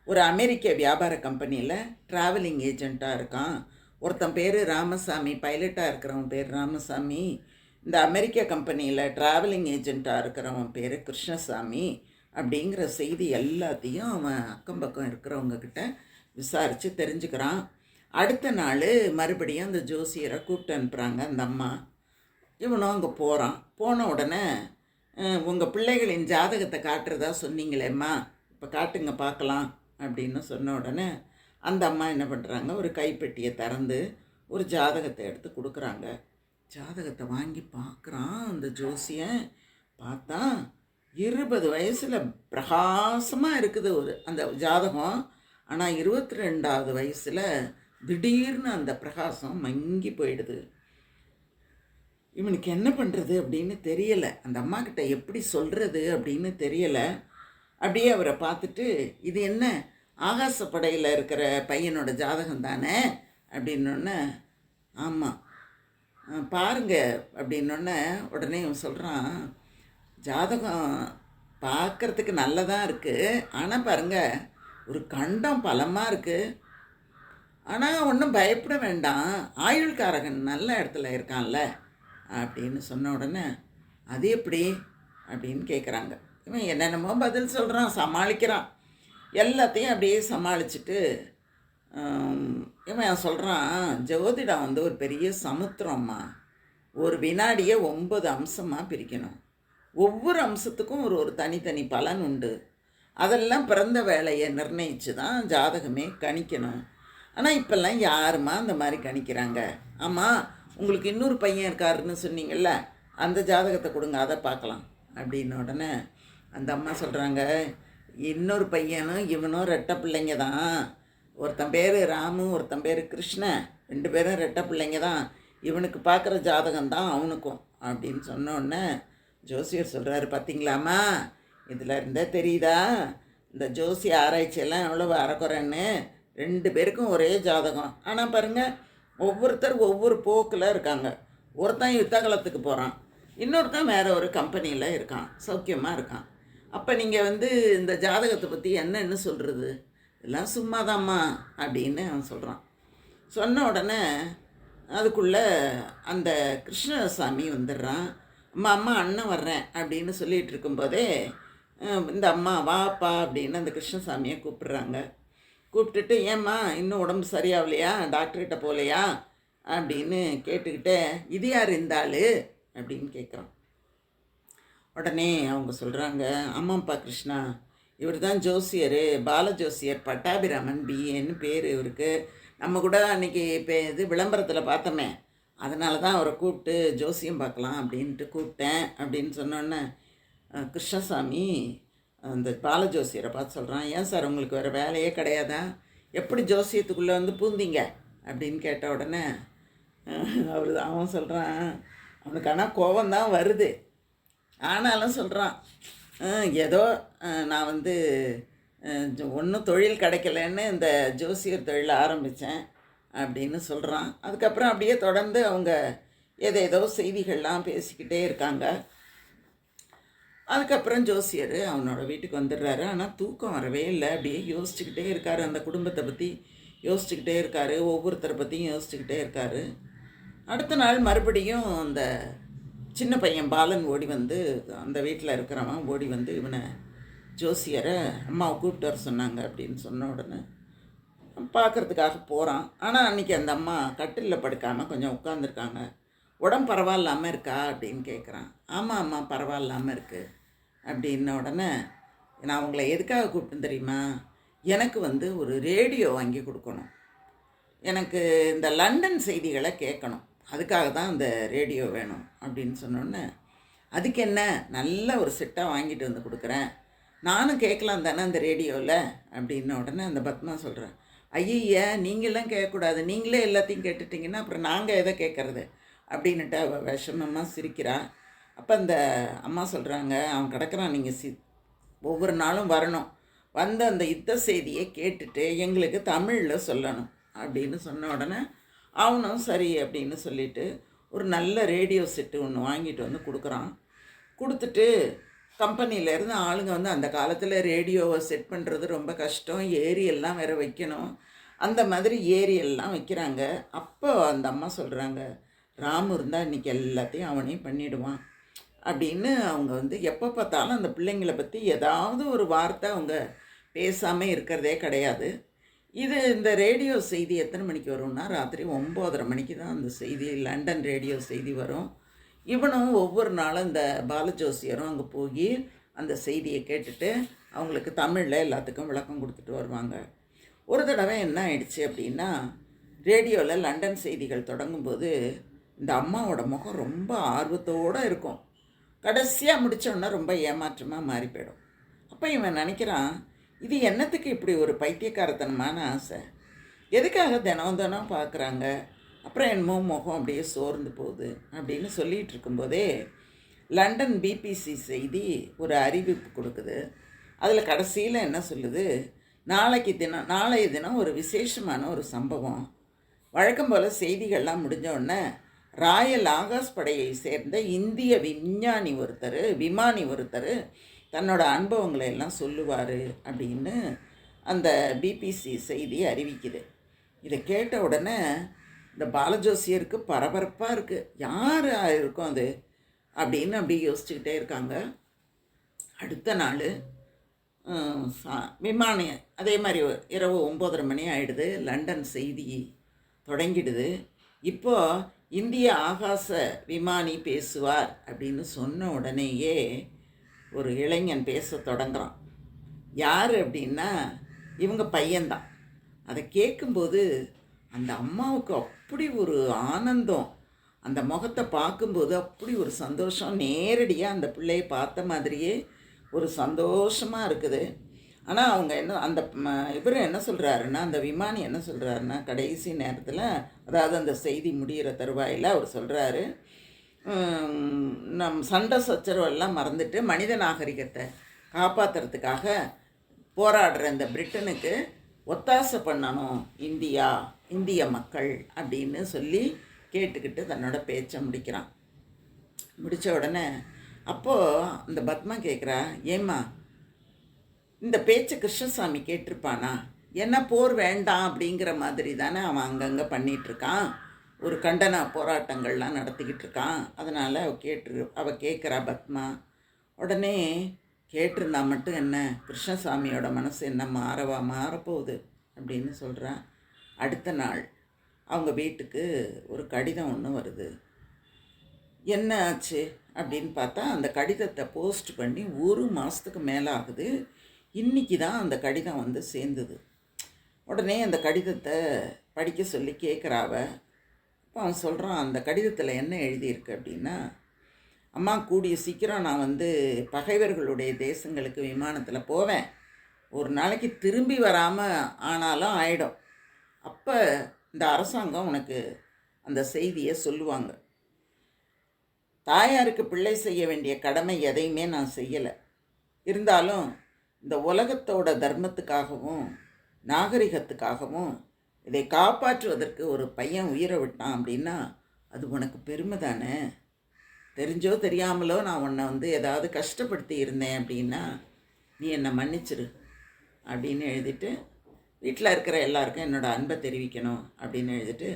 ஒரு அமெரிக்க வியாபார கம்பெனியில் ட்ராவலிங் ஏஜெண்ட்டாக இருக்கான், ஒருத்தன் பேர் ராமசாமி, பைலட்டாக இருக்கிறவன் பேர் ராமசாமி, இந்த அமெரிக்க கம்பெனியில் ட்ராவலிங் ஏஜெண்ட்டாக இருக்கிறவன் பேர் கிருஷ்ணசாமி அப்படிங்கிற செய்தி எல்லாத்தையும் அவன் அக்கம் பக்கம் இருக்கிறவங்கக்கிட்ட விசாரித்து தெரிஞ்சுக்கிறான். அடுத்த நாள் மறுபடியும் அந்த ஜோசியரை கூப்பிட்டு அனுப்புகிறாங்க அந்த அம்மா. இவனும் அங்கே போகிறான். போன உடனே உங்கள் பிள்ளைகளின் ஜாதகத்தை காட்டுறதா சொன்னீங்களேம்மா, இப்போ காட்டுங்க பார்க்கலாம் அப்படின்னு சொன்ன உடனே அந்த அம்மா என்ன பண்ணுறாங்க, ஒரு கைப்பெட்டியை திறந்து ஒரு ஜாதகத்தை எடுத்து கொடுக்குறாங்க. ஜாதகத்தை வாங்கி பார்க்குறான் அந்த ஜோசியன். பார்த்தா 20 வயசில் பிரகாசமாக இருக்குது அந்த ஜாதகம். ஆனால் 22வது வயசில் திடீர்னு அந்த பிரகாசம் மங்கி போயிடுது. இவனுக்கு என்ன பண்ணுறது அப்படின்னு தெரியலை, அந்த அம்மாக்கிட்ட எப்படி சொல்கிறது அப்படின்னு தெரியலை. அப்படியே அவரை பார்த்துட்டு, இது என்ன ஆகாசப்படையில் இருக்கிற பையனோட ஜாதகம் தானே அப்படின்னோடனே, ஆமாம் பாருங்க அப்படின்னோடனே உடனே இவன் சொல்கிறான், ஜாதகம் பார்க்குறதுக்கு நல்லதாக இருக்குது, ஆனால் பாருங்கள் ஒரு கண்டம் பலமாக இருக்குது, ஆனால் ஒன்றும் பயப்பட வேண்டாம், ஆயுள்காரகன் நல்ல இடத்துல இருக்கான்ல அப்படின்னு சொன்ன உடனே அது எப்படி அப்படின்னு கேட்குறாங்க. இவன் என்னென்னமோ பதில் சொல்கிறான், சமாளிக்கிறான், எல்லாத்தையும் அப்படியே சமாளிச்சுட்டு இவன் சொல்கிறான், ஜோதிடம் ஒரு பெரிய சமுத்திரம்மா, ஒரு வினாடியை 9 அம்சமாக பிரிக்கணும், ஒவ்வொரு அம்சத்துக்கும் ஒரு ஒரு தனித்தனி பலன் உண்டு. அதெல்லாம் பிறந்த வேலையை நிர்ணயித்து தான் ஜாதகமே கணிக்கணும். ஆனால் இப்போல்லாம் யாருமா அந்த மாதிரி கணிக்கிறாங்க? ஆமாம், உங்களுக்கு இன்னொரு பையன் இருக்காருன்னு சொன்னீங்கள்ல, அந்த ஜாதகத்தை கொடுங்க, அதை பார்க்கலாம் அப்படின்ன உடனே அந்த அம்மா சொல்கிறாங்க, இன்னொரு பையனும் இவனும் ரெட்டை பிள்ளைங்க தான். ஒருத்தன் பேர் ராமு, ஒருத்தன் பேர் கிருஷ்ணன், 2 பேரும் ரெட்டை பிள்ளைங்க தான். இவனுக்கு பார்க்குற ஜாதகம் தான் அவனுக்கும் அப்படின்னு சொன்னோடனே ஜோசியர் சொல்கிறாரு, பார்த்தீங்களாம்மா, இதில் இருந்தே தெரியுதா இந்த ஜோசிய ஆராய்ச்சியெல்லாம் எவ்வளோ அறக்குறைன்னு. 2 பேருக்கும் ஒரே ஜாதகம். ஆனால் பாருங்கள், ஒவ்வொருத்தர் ஒவ்வொரு போக்கில் இருக்காங்க. ஒருத்தன் யுத்த காலத்துக்கு போகிறான், இன்னொருத்தன் வேறு ஒரு கம்பெனியில் இருக்கான், சௌக்கியமாக இருக்கான். அப்போ நீங்கள் இந்த ஜாதகத்தை பற்றி என்னன்னு சொல்கிறது? இதெல்லாம் சும்மாதாம்மா அப்படின்னு அவன் சொல்கிறான். சொன்ன உடனே அதுக்குள்ளே அந்த கிருஷ்ணசாமி வந்துடுறான். அம்மா அண்ணன் வர்றேன் அப்படின்னு சொல்லிகிட்டு இருக்கும்போதே இந்த அம்மா வாப்பா அப்படின்னு அந்த கிருஷ்ணசாமியை கூப்பிட்றாங்க. கூப்பிட்டுட்டு, ஏம்மா இன்னும் உடம்பு சரியாகலையா, டாக்டர்கிட்ட போகலையா அப்படின்னு கேட்டுக்கிட்டே, இது யார் இந்த ஆள் அப்படின்னு கேட்குறான். உடனே அவங்க சொல்கிறாங்க, ஆமாம்ப்பா கிருஷ்ணா, இவர் தான் ஜோசியர், பாலஜோசியர் பட்டாபிராமன் பிஏன்னு பேர் இவருக்கு. நம்ம கூட அன்றைக்கி இப்போ விளம்பரத்தில் பார்த்தோமே, அதனால தான் அவரை கூப்பிட்டு ஜோசியம் பார்க்கலாம் அப்படின்ட்டு கூப்பிட்டேன் அப்படின்னு சொன்னோன்னே கிருஷ்ணசாமி அந்த பாலஜோசியரை பார்த்து சொல்கிறான், ஏன் சார் உங்களுக்கு வேறு வேலையே கிடையாதா, எப்படி ஜோசியத்துக்குள்ளே பூந்தீங்க அப்படின்னு கேட்ட உடனே அவன் சொல்கிறான், அவனுக்கு ஆனால் கோபந்தான் வருது, ஆனாலும் சொல்கிறான், ஏதோ நான் ஒன்றும் தொழில் கிடைக்கலன்னு இந்த ஜோசியர் தொழில் ஆரம்பித்தேன் அப்படின்னு சொல்கிறான். அதுக்கப்புறம் அப்படியே தொடர்ந்து அவங்க ஏதேதோ செய்திகள்லாம் பேசிக்கிட்டே இருக்காங்க. அதுக்கப்புறம் ஜோசியர் அவனோட வீட்டுக்கு வந்துடுறாரு. ஆனால் தூக்கம் வரவே இல்லை, அப்படியே யோசிச்சுக்கிட்டே இருக்கார், அந்த குடும்பத்தை பற்றி யோசிச்சுக்கிட்டே இருக்கார், ஒவ்வொருத்தரை பற்றியும் யோசிச்சுக்கிட்டே இருக்கார். அடுத்த நாள் மறுபடியும் அந்த சின்ன பையன் பாலன் ஓடி அந்த வீட்டில் இருக்கிறவன் ஓடி இவனை ஜோசியரை அம்மாவை கூப்பிட்டு வர சொன்னாங்க அப்படின்னு சொன்ன உடனே பார்க்குறதுக்காக போகிறான். ஆனால் அன்றைக்கி அந்த அம்மா கட்டிலில் படுக்காமல் கொஞ்சம் உட்காந்துருக்காங்க. உடம்பு பரவாயில்லாமல் இருக்கா அப்படின்னு கேட்குறான். ஆமாம் அம்மா பரவாயில்லாமல் இருக்குது அப்படின்ன உடனே, நான் அவங்கள எதுக்காக கூப்பிட்டேன் தெரியுமா, எனக்கு ஒரு ரேடியோ வாங்கி கொடுக்கணும், எனக்கு இந்த லண்டன் செய்திகளை கேட்கணும், அதுக்காக தான் அந்த ரேடியோ வேணும் அப்படின்னு சொன்னோன்னே, அதுக்கு என்ன, நல்ல ஒரு செட்டாக வாங்கிட்டு வந்து கொடுக்குறேன், நானும் கேட்கலாம் தானே அந்த ரேடியோவில் அப்படின்ன உடனே அந்த பத்மா சொல்கிறேன், ஐயா நீங்களாம் கேட்கக்கூடாது, நீங்களே எல்லாத்தையும் கேட்டுட்டிங்கன்னா அப்புறம் நாங்கள் எதை கேட்குறது அப்படின்னுட்டு அவள் விஷமமாக சிரிக்கிறா. அப்போ அந்த அம்மா சொல்கிறாங்க, அவன் கிடக்கிறான், நீங்கள் ஒவ்வொரு நாளும் வரணும், அந்த யுத்த செய்தியை கேட்டுட்டு எங்களுக்கு தமிழில் சொல்லணும் அப்படின்னு சொன்ன உடனே அவனும் சரி அப்படின்னு சொல்லிவிட்டு ஒரு நல்ல ரேடியோ செட்டு ஒன்று வாங்கிட்டு கொடுக்குறான். கொடுத்துட்டு கம்பெனியிலேருந்து ஆளுங்க அந்த காலத்தில் ரேடியோவை செட் பண்ணுறது ரொம்ப கஷ்டம், ஏரியெல்லாம் வேறு வைக்கணும், அந்த மாதிரி ஏரியெல்லாம் வைக்கிறாங்க. அப்போ அந்த அம்மா சொல்கிறாங்க, ராமு இருந்தால் இன்றைக்கி எல்லாத்தையும் அவனே பண்ணிவிடுவான் அப்படின்னு. அவங்க எப்போ பார்த்தாலும் அந்த பிள்ளைங்களை பற்றி ஏதாவது ஒரு வார்த்தை அவங்க பேசாமல் இருக்கிறதே கிடையாது. இந்த ரேடியோ செய்தி எத்தனை மணிக்கு வரும்னா, ராத்திரி 9:30 மணிக்கு தான் அந்த செய்தி, லண்டன் ரேடியோ செய்தி வரும். இவனும் ஒவ்வொரு நாளும் இந்த பாலஜோசியரும் அங்கே போய் அந்த செய்தியை கேட்டுட்டு அவங்களுக்கு தமிழில் எல்லாத்துக்கும் விளக்கம் கொடுத்துட்டு வருவாங்க. ஒரு தடவை என்ன ஆயிடுச்சு அப்படின்னா, ரேடியோவில் லண்டன் செய்திகள் தொடங்கும்போது இந்த அம்மாவோட முகம் ரொம்ப ஆர்வத்தோடு இருக்கும், கடைசியாக முடித்தோன்னா ரொம்ப ஏமாற்றமாக மாறி போயிடும். அப்போ இவன் நினைக்கிறான், இது என்னத்துக்கு இப்படி ஒரு பைத்தியக்காரத்தனமான ஆசை, எதுக்காக தினம் தினம் பார்க்குறாங்க, அப்புறம் என்னமோ முகம் அப்படியே சோர்ந்து போகுது அப்படின்னு சொல்லிகிட்டு இருக்கும்போதே லண்டன் பிபிசி செய்தி ஒரு அறிவிப்பு கொடுக்குது. அதில் கடைசியில் என்ன சொல்லுது, நாளைய தினம் ஒரு விசேஷமான ஒரு சம்பவம். வழக்கம் போல் செய்திகள்லாம் முடிஞ்சோடனே ராயல் ஆகாஷ் படையை சேர்ந்த இந்திய விமானி ஒருத்தர் தன்னோட அனுபவங்களை எல்லாம் சொல்லுவார் அப்படின்னு அந்த பிபிசி செய்தி அறிவிக்குது. இதை கேட்ட உடனே இந்த பாலஜோசியருக்கு பரபரப்பாக இருக்குது, யார் இருக்கும் அது அப்படின்னு அப்படி யோசிச்சுக்கிட்டே இருக்காங்க. அடுத்த நாள் விமானி அதே மாதிரி இரவு 9:30 மணி ஆகிடுது, லண்டன் செய்தி தொடங்கிடுது. இப்போது இந்திய ஆகாச விமானி பேசுவார் அப்படின்னு சொன்ன உடனேயே ஒரு இளைஞன் பேச தொடங்குறான். யார் அப்படின்னா இவங்க பையன்தான். அதை கேட்கும்போது அந்த அம்மாவுக்கு அப்படி ஒரு ஆனந்தம், அந்த முகத்தை பார்க்கும்போது அப்படி ஒரு சந்தோஷம், நேரடியாக அந்த பிள்ளையை பார்த்த மாதிரியே ஒரு சந்தோஷமாக இருக்குது. ஆனால் அவங்க என்ன அந்த இவர் என்ன சொல்கிறாருன்னா, அந்த விமானி என்ன சொல்கிறாருன்னா, கடைசி நேரத்தில், அதாவது அந்த செய்தி முடிகிற தருவாயில் அவர் சொல்கிறாரு, நம் சண்டை சச்சரவெல்லாம் மறந்துட்டு மனித நாகரிகத்தை காப்பாற்றுறதுக்காக போராடுற இந்த பிரிட்டனுக்கு ஒத்தாசை பண்ணணும் இந்திய மக்கள் அப்படின்னு சொல்லி கேட்டுக்கிட்டு தன்னோட பேச்சை முடிக்கிறான். முடித்த உடனே அப்போது அந்த பத்மா கேட்குறா, ஏம்மா இந்த பேச்சை கிருஷ்ணசாமி கேட்டிருப்பானா? என்ன போர் வேண்டாம் அப்படிங்கிற மாதிரி தானே அவன் அங்கங்கே பண்ணிகிட்ருக்கான், ஒரு கண்டன போராட்டங்கள்லாம் நடத்திக்கிட்டு இருக்கான். அதனால் அவள் கேட்குறா பத்மா. உடனே கேட்டிருந்தா மட்டும் என்ன, கிருஷ்ணசாமியோட மனசு என்ன மாறப்போகுது அப்படின்னு சொல்கிறான். அடுத்த நாள் அவங்க வீட்டுக்கு ஒரு கடிதம் ஒன்று வருது. என்ன ஆச்சு அப்படின்னு பார்த்தா, அந்த கடிதத்தை போஸ்ட் பண்ணி 1 மாதத்துக்கு மேலே ஆகுது. இன்றைக்கி தான் அந்த கடிதம் வந்து சேர்ந்தது. உடனே அந்த கடிதத்தை படிக்க சொல்லி கேட்குறாவ. இப்போ அவன் சொல்கிறான், அந்த கடிதத்தில் என்ன எழுதியிருக்கு அப்படின்னா, அம்மா கூடிய சீக்கிரம் நான் வந்து பகைவர்களுடைய தேசங்களுக்கு விமானத்தில் போவேன். ஒரு நாளைக்கு திரும்பி வராமல் ஆனாலும் ஆயிடும். அப்போ இந்த அரசாங்கம் உனக்கு அந்த செய்தியை சொல்லுவாங்க. தாயாருக்கு பிள்ளை செய்ய வேண்டிய கடமை எதையுமே நான் செய்யலை. இருந்தாலும் இந்த உலகத்தோட தர்மத்துக்காகவும் நாகரிகத்துக்காகவும் இதை காப்பாற்றுவதற்கு ஒரு பையன் உயிரை விட்டான் அப்படின்னா அது உனக்கு பெருமை தானே. தெரிஞ்சோ தெரியாமலோ நான் உன்னை வந்து ஏதாவது கஷ்டப்படுத்தி இருந்தேன் அப்படின்னா நீ என்னை மன்னிச்சிரு அப்படின்னு எழுதிட்டு, வீட்டில் இருக்கிற எல்லாருக்கும் என்னோடய அன்பை தெரிவிக்கணும் அப்படின்னு எழுதிட்டு,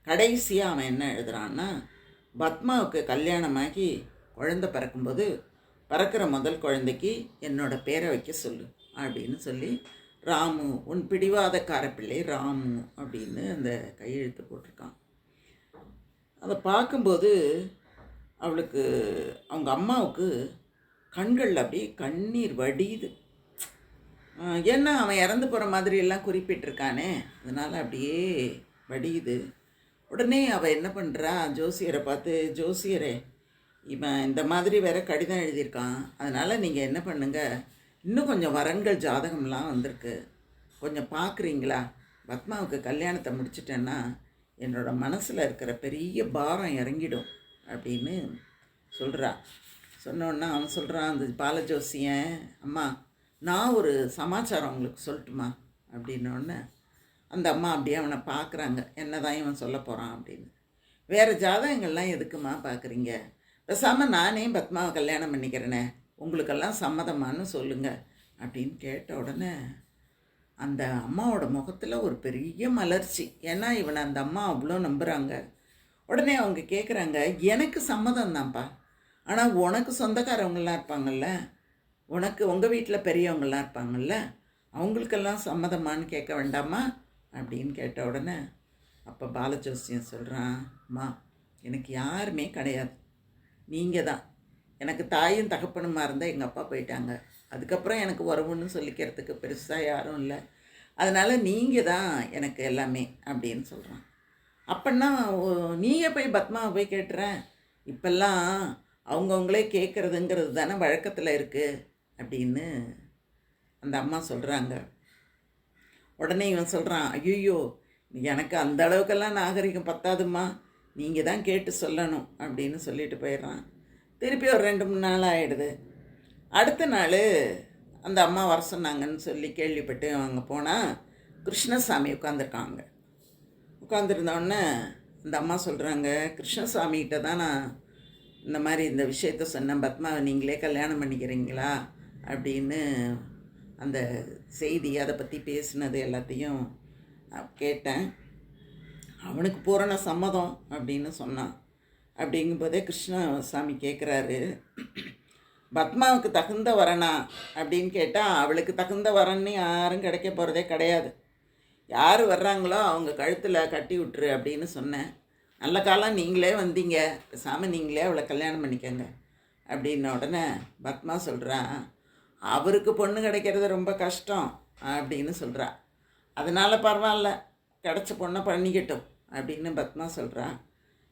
கடைசியாக அவன் என்ன எழுதுறான்னா, பத்மாவுக்கு கல்யாணமாகி குழந்தை பிறக்கும்போது பிறக்கிற முதல் குழந்தைக்கு என்னோட பேரை வைக்க சொல்லு அப்படின்னு சொல்லி, ராமு உன் பிடிவாதக்கார பிள்ளை ராமு அப்படின்னு அந்த கையெழுத்து போட்டிருக்கான். அதை பார்க்கும்போது அவளுக்கு, அவங்க அம்மாவுக்கு கண்களில் அப்படியே கண்ணீர் வடியுது. ஏன்னா அவன் இறந்து போகிற மாதிரி எல்லாம் குறிப்பிட்டிருக்கானே, அதனால் அப்படியே வடியுது. உடனே அவள் என்ன பண்ணுறா, ஜோசியரை பார்த்து, ஜோசியரே இவன் இந்த மாதிரி வேற கடிதம் எழுதியிருக்கான், அதனால் நீங்கள் என்ன பண்ணுங்க, இன்னும் கொஞ்சம் வரன்கள் ஜாதகம்லாம் வந்திருக்கு, கொஞ்சம் பார்க்குறீங்களா? பத்மாவுக்கு கல்யாணத்தை முடிச்சிட்டேன்னா என்னோடய மனசில் இருக்கிற பெரிய பாரம் இறங்கிடும் அப்படின்னு சொல்கிறா. சொன்னோன்னா அவன் சொல்கிறான், அந்த பாலஜோசியன், அம்மா நான் ஒரு சமாச்சாரம் உங்களுக்கு சொல்லட்டுமா அப்படின்னோடனே அந்த அம்மா அப்படியே அவனை பார்க்குறாங்க, என்ன தான் இவன் சொல்ல போகிறான் அப்படின்னு. வேறு ஜாதகங்கள்லாம் எதுக்குமா பார்க்குறீங்க, பேசாமல் நானே பத்மாவை கல்யாணம் பண்ணிக்கிறேனே, உங்களுக்கெல்லாம் சம்மதமானு சொல்லுங்கள் அப்படின்னு கேட்ட உடனே அந்த அம்மாவோட முகத்தில் ஒரு பெரிய மலர்ச்சி. ஏன்னா இவனை அந்த அம்மா அவ்வளோ நம்புகிறாங்க. உடனே அவங்க கேட்குறாங்க, எனக்கு சம்மதம் தான்ப்பா, ஆனால் உனக்கு சொந்தக்காரவங்களாம் இருப்பாங்கள்ல, உனக்கு உங்கள் வீட்டில் பெரியவங்களாம் இருப்பாங்கள்ல, அவங்களுக்கெல்லாம் சம்மதமானு கேட்க வேண்டாமா அப்படின்னு கேட்ட உடனே அப்போ பாலஜோசியம் சொல்கிறான், அம்மா எனக்கு யாருமே கிடையாது, நீங்கள் தான். எனக்கு தாயும் தகப்பனுமா இருந்தால் எங்கள் அப்பா போயிட்டாங்க, அதுக்கப்புறம் எனக்கு உறவுன்னு சொல்லிக்கிறதுக்கு பெருசாக யாரும் இல்லை, அதனால் நீங்கள் தான் எனக்கு எல்லாமே அப்படின்னு சொல்கிறான். அப்படின்னா நீயே போய் பத்மாவை போய் கேட்டுறேன், இப்பெல்லாம் அவங்கவுங்களே கேட்குறதுங்கிறது தானே வழக்கத்தில் இருக்குது அப்படின்னு அந்த அம்மா சொல்கிறாங்க. உடனே இவன் சொல்கிறான், ஐயோ எனக்கு அந்த அளவுக்கெல்லாம் நாகரிகம் பத்தாதும்மா, நீங்கள் தான் கேட்டு சொல்லணும் அப்படின்னு சொல்லிட்டு போயிடுறான். திருப்பி ஒரு 2-3 நாள் ஆகிடுது. அடுத்த நாள் அந்த அம்மா வர சொன்னாங்கன்னு சொல்லி கேள்விப்பட்டு அவங்க போனால் கிருஷ்ணசாமி உட்காந்துருக்காங்க. உட்காந்துருந்தோடனே அந்த அம்மா சொல்கிறாங்க, கிருஷ்ணசாமிகிட்ட தான் நான் இந்த மாதிரி இந்த விஷயத்த சொன்னேன், பத்மாவை நீங்களே கல்யாணம் பண்ணிக்கிறீங்களா அப்படின்னு அந்த செய்தி, அதை பற்றி பேசினது எல்லாத்தையும் கேட்டேன். அவனுக்கு பூரண சம்மதம் அப்படின்னு சொன்னான். அப்படிங்கும்போதே கிருஷ்ணசாமி கேட்குறாரு, பத்மாவுக்கு தகுந்த வரனா அப்படின்னு கேட்டால், அவளுக்கு தகுந்த வரன்னு யாரும் கிடைக்க போகிறதே கிடையாது, யார் வர்றாங்களோ அவங்க கழுத்தில் கட்டி விட்டுரு அப்படின்னு சொன்னேன். நல்ல காலம் நீங்களே வந்தீங்க, பேசாமல் நீங்களே அவளை கல்யாணம் பண்ணிக்கங்க, அப்படின்ன உடனே பத்மா சொல்கிறான், அவருக்கு பொண்ணு கிடைக்கிறது ரொம்ப கஷ்டம் அப்படின்னு சொல்கிறா. அதனால் பரவாயில்ல, கிடச்ச பொண்ணை பண்ணிக்கட்டும் அப்படின்னு பத்மா சொல்கிறா.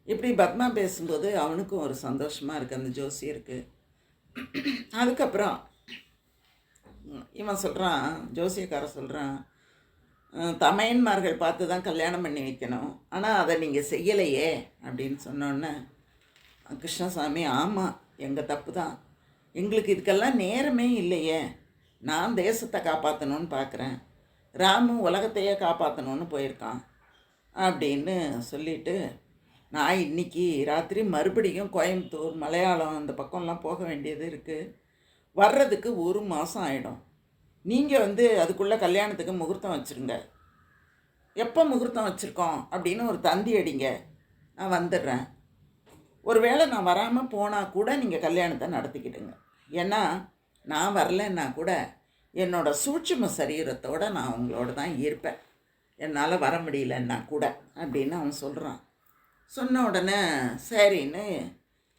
இப்படி பத்மா பேசும்போது அவனுக்கும் ஒரு சந்தோஷமாக இருக்குது அந்த ஜோசியருக்கு. அதுக்கப்புறம் இவன் சொல்கிறான், ஜோசியக்காரன் சொல்கிறான், தமையன்மார்கள் பார்த்து தான் கல்யாணம் பண்ணி வைக்கணும், ஆனால் அதை நீங்கள் செய்யலையே அப்படின்னு சொன்னோன்னே கிருஷ்ணசாமி, ஆமாம் எங்கள் தப்பு தான், எங்களுக்கு இதுக்கெல்லாம் நேரமே இல்லையே, நான் தேசத்தை காப்பாற்றணும்னு பார்க்குறேன், ராமு உலகத்தையே காப்பாற்றணும்னு போயிருக்கான் அப்படின்னு சொல்லிவிட்டு, நான் இன்றைக்கி ராத்திரி மறுபடியும் கோயம்புத்தூர் மலையாளம் அந்த பக்கம்லாம் போக வேண்டியது இருக்குது, வர்றதுக்கு 1 மாதம் ஆகிடும், நீங்கள் அதுக்குள்ளே கல்யாணத்துக்கு முகூர்த்தம் வச்சுருங்க, எப்போ முகூர்த்தம் வச்சுருக்கோம் அப்படின்னு ஒரு தந்தி அடிங்க, நான் வந்துடுறேன், ஒருவேளை நான் வராமல் போனால் கூட நீங்கள் கல்யாணத்தை நடத்திக்கிடுங்க, ஏன்னா நான் வரலன்னா கூட என்னோடய சூட்சும சரீரத்தோடு நான் உங்களோட தான் இருப்பேன், என்னால் வர முடியலன்னா கூட அப்படின்னு அவன் சொல்கிறான். சொன்ன உடனே சரின்னு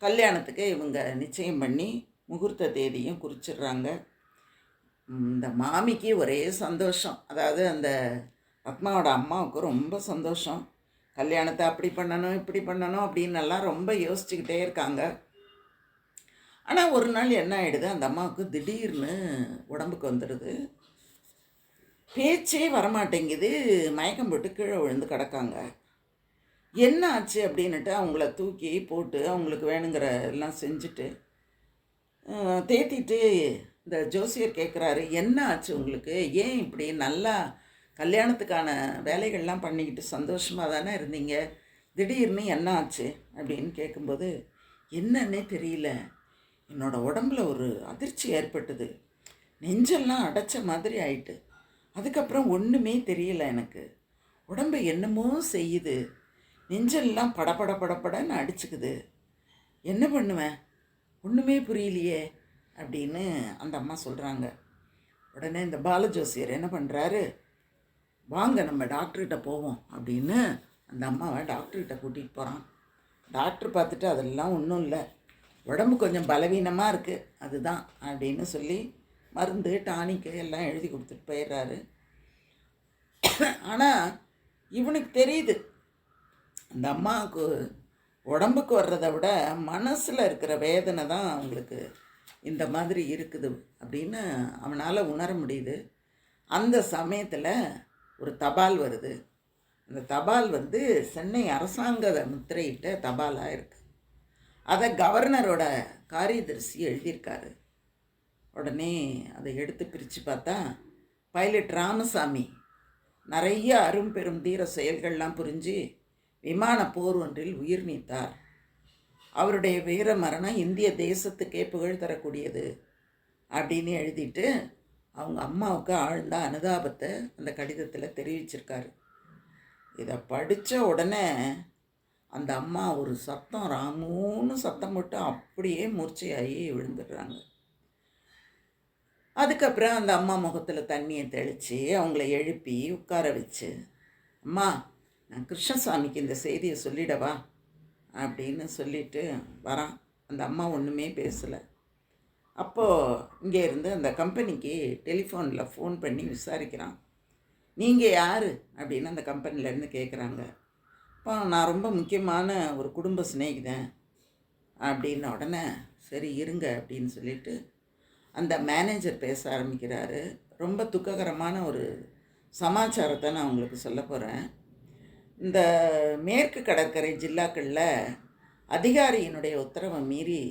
கல்யாணத்துக்கு இவங்க நிச்சயம் பண்ணி முகூர்த்த தேதியும் குறிச்சிடுறாங்க. இந்த மாமிக்கு ஒரே சந்தோஷம், அதாவது அந்த பத்மாவோட அம்மாவுக்கு ரொம்ப சந்தோஷம். கல்யாணத்தை அப்படி பண்ணணும் இப்படி பண்ணணும் அப்படின்னெல்லாம் ரொம்ப யோசிச்சுக்கிட்டே இருக்காங்க. ஆனால் ஒரு நாள் என்ன ஆகிடுது, அந்த அம்மாவுக்கு திடீர்னு உடம்புக்கு வந்துடுது, பேச்சே வரமாட்டேங்குது, மயக்கம் போட்டு கீழே விழுந்து கிடக்காங்க. என்ன ஆச்சு அப்படின்னுட்டு அவங்கள தூக்கி போட்டு அவங்களுக்கு வேணுங்கிற எல்லாம் செஞ்சுட்டு தேத்திட்டு இந்த ஜோசியர் கேட்குறாரு, என்ன ஆச்சு உங்களுக்கு, ஏன் இப்படி நல்லா கல்யாணத்துக்கான வேலைகள்லாம் பண்ணிக்கிட்டு சந்தோஷமாக தானே இருந்தீங்க, திடீர்னு என்ன ஆச்சு அப்படின்னு கேட்கும்போது, என்னன்னே தெரியல, என்னோடய உடம்புல ஒரு அதிர்ச்சி ஏற்பட்டது, நெஞ்செல்லாம் அடைச்ச மாதிரி ஆயிட்டு, அதுக்கப்புறம் ஒன்றுமே தெரியல, எனக்கு உடம்பு என்னமோ செய்யுது, நெஞ்செல்லாம் படபட படப்படன்னு அடிச்சுக்குது, என்ன பண்ணுவேன் ஒன்றுமே புரியலையே அப்படின்னு அந்த அம்மா சொல்கிறாங்க. உடனே இந்த பாலஜோசியர் என்ன பண்ணுறாரு, வாங்க நம்ம டாக்டர்கிட்ட போவோம் அப்படின்னு அந்த அம்மாவை டாக்டர்கிட்ட கூட்டிகிட்டு போகிறான். டாக்டர் பார்த்துட்டு அதெல்லாம் ஒன்றும் இல்லை, உடம்பு கொஞ்சம் பலவீனமாக இருக்குது அதுதான் அப்படின்னு சொல்லி மருந்து டானிக்கு எல்லாம் எழுதி கொடுத்துட்டு போயிடுறாரு. ஆனால் இவனுக்கு தெரியுது, அந்த அம்மாவுக்கு உடம்புக்கு வர்றதை விட மனசில் இருக்கிற வேதனை தான் அவங்களுக்கு இந்த மாதிரி இருக்குது அப்படின்னு அவனால் உணர முடியுது. அந்த சமயத்தில் ஒரு தபால் வருது. அந்த தபால் சென்னை அரசாங்க முத்திரையிட்ட தபாலாக இருக்குது. அதை கவர்னரோட காரியதரிசி எழுதியிருக்காரு. உடனே அதை எடுத்து பிரித்து பார்த்தா, பைலட் ராமசாமி நிறைய அரும்பெரும் தீர செயல்கள்லாம் புரிஞ்சு விமான போர் ஒன்றில் உயிர் நீத்தார், அவருடைய வீர மரணம் இந்திய தேசத்துக்கே புகழ் தரக்கூடியது அப்படின்னு எழுதிட்டு அவங்க அம்மாவுக்கு ஆழ்ந்த அனுதாபத்தை அந்த கடிதத்தில் தெரிவிச்சிருக்காரு. இதை படித்த உடனே அந்த அம்மா ஒரு சத்தம், ராமுன்னு சத்தம் போட்டு அப்படியே மூர்ச்சையாகி விழுந்துடுறாங்க. அதுக்கப்புறம் அந்த அம்மா முகத்தில் தண்ணியை தெளித்து அவங்கள எழுப்பி உட்கார வச்சு, அம்மா நான் கிருஷ்ணசாமிக்கு இந்த செய்தியை சொல்லிடவா அப்படின்னு சொல்லிட்டு வரான். அந்த அம்மா ஒன்றுமே பேசலை. அப்போது இங்கே இருந்து அந்த கம்பெனிக்கு டெலிஃபோனில் ஃபோன் பண்ணி விசாரிக்கிறான். நீங்கள் யார் அப்படின்னு அந்த கம்பெனிலேருந்து கேட்குறாங்க. அப்போ நான் ரொம்ப முக்கியமான ஒரு குடும்ப சிநேகிதன் அப்படின்ன உடனே சரி இருங்க அப்படின்னு சொல்லிட்டு அந்த மேனேஜர் பேச ஆரம்பிக்கிறாரு. ரொம்ப துக்ககரமான ஒரு சமாச்சாரத்தை நான் உங்களுக்கு சொல்ல போகிறேன். இந்த மேற்கு கடற்கரை ஜில்லாக்களில் அதிகாரியினுடைய உத்தரவை மீறி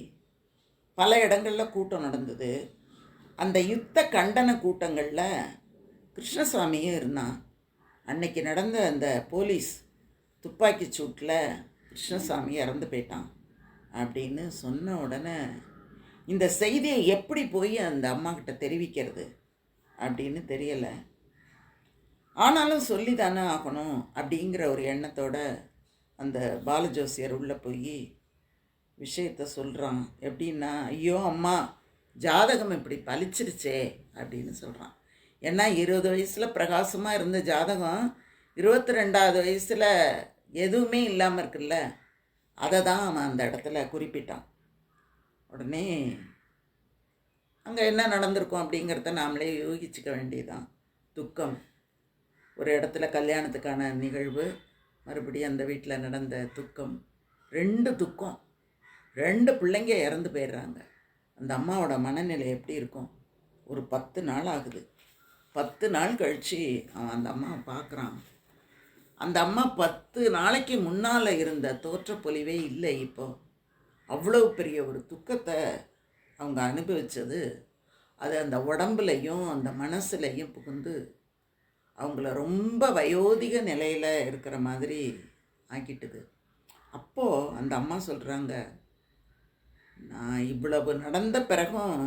பல இடங்களில் கூட்டம் நடந்தது. அந்த யுத்த கண்டன கூட்டங்களில் கிருஷ்ணசாமியும் இருந்தான். அன்னைக்கு நடந்த அந்த போலீஸ் துப்பாக்கி சூட்டில் கிருஷ்ணசாமி இறந்து போயிட்டான் அப்படின்னு சொன்ன உடனே இந்த செய்தியை எப்படி போய் அந்த அம்மாக்கிட்ட தெரிவிக்கிறது அப்படின்னு தெரியலை. ஆனாலும் சொல்லி தானே ஆகணும் அப்படிங்கிற ஒரு எண்ணத்தோட அந்த பாலஜோசியர் உள்ளே போய் விஷயத்த சொல்கிறான். எப்படின்னா, ஐயோ அம்மா, ஜாதகம் இப்படி பலிச்சிருச்சே அப்படின்னு சொல்கிறான். ஏன்னா 20 வயசில் பிரகாசமாக இருந்த ஜாதகம் 22வது வயசில் எதுவுமே இல்லாமல் இருக்குல்ல, அதை தான் அவன் அந்த இடத்துல குறிப்பிட்டான். உடனே அங்கே என்ன நடந்திருக்கும் அப்படிங்கிறத நாமளே யூகிச்சிக்க வேண்டியதுதான். துக்கம், ஒரு இடத்துல கல்யாணத்துக்கான நிகழ்வு, மறுபடியும் அந்த வீட்டில் நடந்த துக்கம், 2 துக்கம், 2 பிள்ளைங்க இறந்து போயிடுறாங்க. அந்த அம்மாவோட மனநிலை எப்படி இருக்கும்? ஒரு 10 நாள் ஆகுது. 10 நாள் கழித்து அவன் அந்த அம்மாவை பார்க்குறான். அந்த அம்மா 10 நாளைக்கு முன்னால் இருந்த தோற்றப்பொலிவே இல்லை. இப்போ அவ்வளோ பெரிய ஒரு துக்கத்தை அவங்க அனுபவித்தது, அது அந்த உடம்புலையும் அந்த மனசுலையும் புகுந்து அவங்கள ரொம்ப வயோதிக நிலையில் இருக்கிற மாதிரி ஆக்கிட்டுது. அப்போது அந்த அம்மா சொல்கிறாங்க, நான் இவ்வளவு நடந்த பிறகும்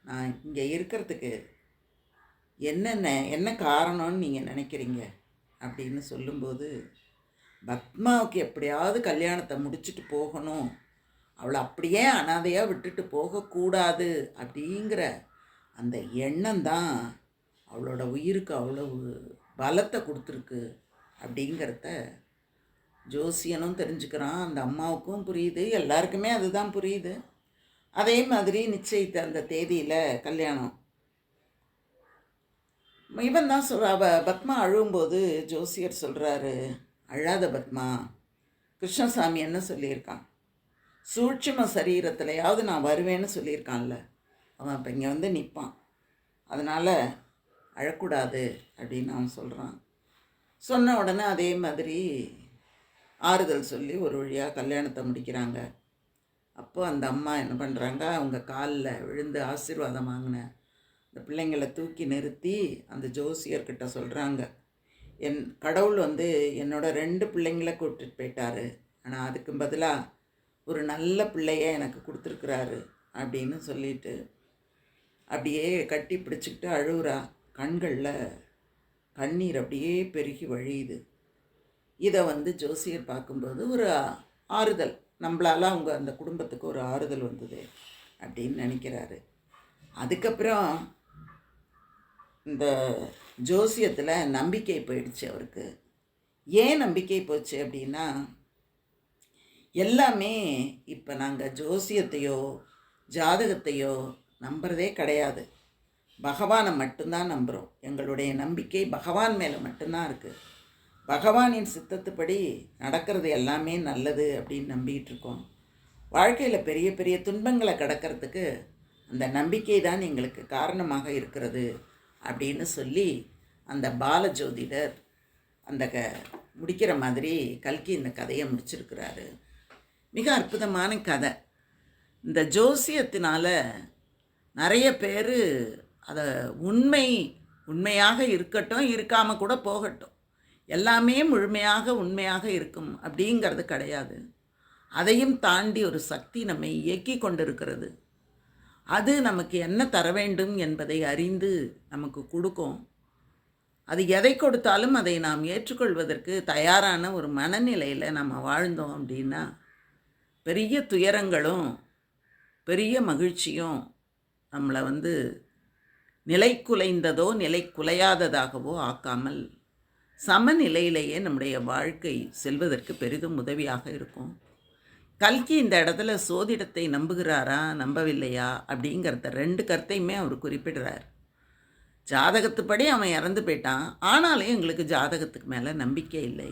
நான் இங்கே இருக்கிறதுக்கு என்ன காரணம்னு நீங்கள் நினைக்கிறீங்க அப்படின்னு சொல்லும்போது, பத்மாவுக்கு எப்படியாவது கல்யாணத்தை முடிச்சுட்டு போகணும், அவளை அப்படியே அனாதையாக விட்டுட்டு போகக்கூடாது அப்படிங்கிற அந்த எண்ணம் தான் அவளோட உயிருக்கு அவ்வளவு பலத்தை கொடுத்துருக்கு அப்படிங்கிறத ஜோசியனும் தெரிஞ்சுக்கிறான். அந்த அம்மாவுக்கும் புரியுது, எல்லாருக்குமே அதுதான் புரியுது. அதே மாதிரி நிச்சயித்த அந்த தேதியில் கல்யாணம். இவன் தான் பத்மா அழும்போது ஜோசியர் சொல்கிறாரு, அழாத பத்மா, கிருஷ்ணசாமி என்ன சொல்லியிருக்கான், சூட்சும சரீரத்திலையாவது நான் வருவேன்னு சொல்லியிருக்கான்ல, அவன் இப்போ இங்கே வந்து நிற்பான், அதனால் அழக்கூடாது அப்படின்னு அவன் சொல்கிறான். சொன்ன உடனே அதே மாதிரி ஆறுதல் சொல்லி ஒரு வழியாக கல்யாணத்தை முடிக்கிறாங்க. அப்போ அந்த அம்மா என்ன பண்ணுறாங்க, அவங்க காலில் விழுந்து ஆசீர்வாதம் வாங்கின இந்த பிள்ளைங்களை தூக்கி நிறுத்தி அந்த ஜோசியர்கிட்ட சொல்கிறாங்க, என் கடவுள் வந்து என்னோட 2 பிள்ளைங்களை கூப்பிட்டுட்டு போயிட்டாரு, ஆனால் அதுக்கு பதிலாக ஒரு நல்ல பிள்ளைய எனக்கு கொடுத்துருக்குறாரு அப்படின்னு சொல்லிட்டு அப்படியே கட்டி பிடிச்சிக்கிட்டு அழுகுறா. கண்களில் கண்ணீர் அப்படியே பெருகி வழியுது. இதை வந்து ஜோசியர் பார்க்கும்போது ஒரு ஆறுதல், நம்மளால் அவங்க அந்த குடும்பத்துக்கு ஒரு ஆறுதல் வந்தது அப்படின்னு நினைக்கிறாரு. அதுக்கப்புறம் இந்த ஜோசியத்தில் நம்பிக்கை போயிடுச்சு அவருக்கு. ஏன் நம்பிக்கை போச்சு அப்படின்னா, எல்லாமே இப்போ நாங்கள் ஜோசியத்தையோ ஜாதகத்தையோ நம்புறதே கிடையாது, பகவானை மட்டும்தான் நம்புகிறோம். எங்களுடைய நம்பிக்கை பகவான் மேலே மட்டும்தான் இருக்குது. பகவானின் சித்தத்துப்படி நடக்கிறது எல்லாமே நல்லது அப்படின்னு நம்பிக்கிட்டு இருக்கோம். வாழ்க்கையில் பெரிய பெரிய துன்பங்களை கடக்கிறதுக்கு அந்த நம்பிக்கை தான் எங்களுக்கு காரணமாக இருக்கிறது அப்படின்னு சொல்லி அந்த பாலஜோதிடர் அந்த முடிக்கிற மாதிரி கல்கி இந்த கதையை முடிச்சிருக்கிறாரு. மிக அற்புதமான கதை. இந்த ஜோசியத்தினால் நிறைய பேர் அதை உண்மையாக இருக்கட்டும், இருக்காமல் கூட போகட்டும், எல்லாமே முழுமையாக உண்மையாக இருக்கும் அப்படிங்கிறது கிடையாது. அதையும் தாண்டி ஒரு சக்தி நம்மை இயக்கி கொண்டிருக்கிறது. அது நமக்கு என்ன தர வேண்டும் என்பதை அறிந்து நமக்கு கொடுக்கும். அது எதை கொடுத்தாலும் அதை நாம் ஏற்றுக்கொள்வதற்கு தயாரான ஒரு மனநிலையில் நம்ம வாழ்ந்தோம் அப்படின்னா பெரிய துயரங்களும் பெரிய மகிழ்ச்சியும் நம்மளை வந்து நிலை குலைந்ததோ நிலை குலையாததாகவோ ஆக்காமல் சமநிலையிலேயே நம்முடைய வாழ்க்கை செல்வதற்கு பெரிதும் உதவியாக இருக்கும். கல்கி இந்த இடத்துல சோதிடத்தை நம்புகிறாரா நம்பவில்லையா அப்படிங்கிறத 2 கருத்தையுமே அவர் குறிப்பிடுறார். ஜாதகத்துப்படி அவன் இறந்து போயிட்டான், ஆனாலும் எங்களுக்கு ஜாதகத்துக்கு மேலே நம்பிக்கை இல்லை.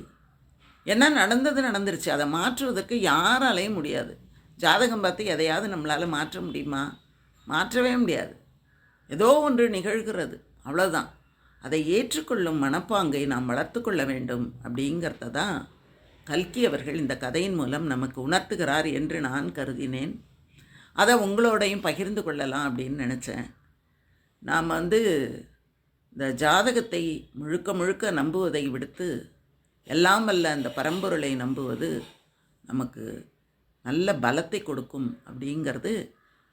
என்ன நடந்துருச்சு, அதை மாற்றுவதற்கு யாராலையும் முடியாது. ஜாதகம் பார்த்து எதையாவது நம்மளால் மாற்ற முடியுமா? மாற்றவே முடியாது. ஏதோ ஒன்று நிகழ்கிறது, அவ்வளோதான். அதை ஏற்றுக்கொள்ளும் மனப்பாங்கை நாம் வளர்த்து கொள்ள வேண்டும் அப்படிங்கிறத தான் கல்கி அவர்கள் இந்த கதையின் மூலம் நமக்கு உணர்த்துகிறார் என்று நான் கருதினேன். அதை உங்களோடையும் பகிர்ந்து கொள்ளலாம் அப்படின்னு நினச்சேன். நாம் வந்து இந்த ஜாதகத்தை முழுக்க நம்புவதை விடுத்து எல்லாம் வல்ல அந்த பரம்பொருளை நம்புவது நமக்கு நல்ல பலத்தை கொடுக்கும் அப்படிங்கிறது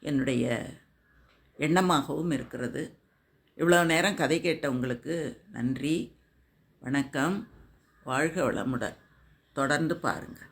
என்னுடைய எண்ணமாகவும் இருக்கிறது. இவ்வளோ நேரம் கதை கேட்ட உங்களுக்கு நன்றி, வணக்கம், வாழ்க வளமுடன். தொடர்ந்து பாருங்கள்.